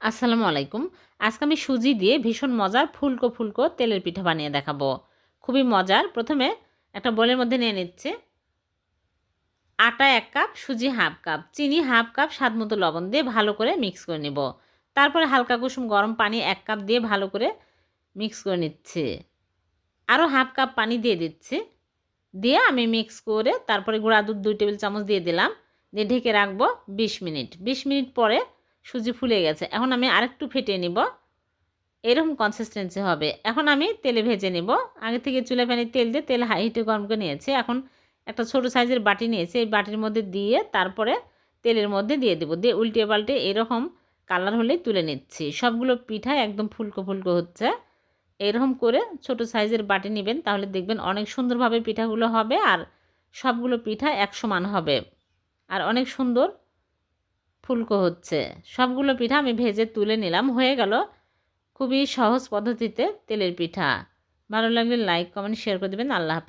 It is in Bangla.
আসসালামু আলাইকুম। আজকে আমি সুজি দিয়ে ভীষণ মজার ফুলকো ফুলকো তেলের পিঠা বানিয়ে দেখাবো। খুবই মজার। প্রথমে একটা বোলের মধ্যে নিয়ে নিচ্ছি আটা ১ কাপ, সুজি 1/2 কাপ, চিনি 1/2 কাপ, স্বাদমতো লবণ দিয়ে ভালো করে মিক্স করে নিব। তারপরে হালকা কুসুম গরম পানি 1 কাপ দিয়ে ভালো করে মিক্স করে নিচ্ছি। আরও 1/2 কাপ পানি দিয়ে দিচ্ছি। দিয়ে আমি মিক্স করে তারপরে গুঁড়া দুধ 2 টেবিল চামচ দিয়ে দিলাম। দিয়ে ঢেকে রাখবো 20 মিনিট। 20 মিনিট পরে সুজি ফুলে গেছে। এখন আমি আরেকটু ফেটিয়ে নিব। এরকম কনসিস্টেন্সি হবে। এখন আমি তেলে ভেজে নেব। আগে থেকে চুলায় প্যানে তেল দিয়ে তেল হাই হিটে গরম করে নিয়েছি। এখন একটা ছোট সাইজের বাটি নিয়েছি। এই বাটির মধ্যে দিয়ে তারপরে তেলের মধ্যে দিয়ে দেব। দিয়ে উল্টে পাল্টে এরকম কালার হলেই তুলে নিচ্ছি। সবগুলো পিঠা একদম ফুলকো ফুলকো হচ্ছে। এরকম করে ছোট সাইজের বাটি নেবেন, তাহলে দেখবেন অনেক সুন্দরভাবে পিঠাগুলো হবে আর সবগুলো পিঠা এক সমান হবে আর অনেক সুন্দর ফুলকো হচ্ছে। সবগুলো পিঠা আমি ভেজে তুলে নিলাম। হয়ে গেল খুবই সহজ পদ্ধতিতে তেলের পিঠা। ভালো লাগলে লাইক, কমেন্ট, শেয়ার করে দেবেন। আল্লাহ হাফেজ।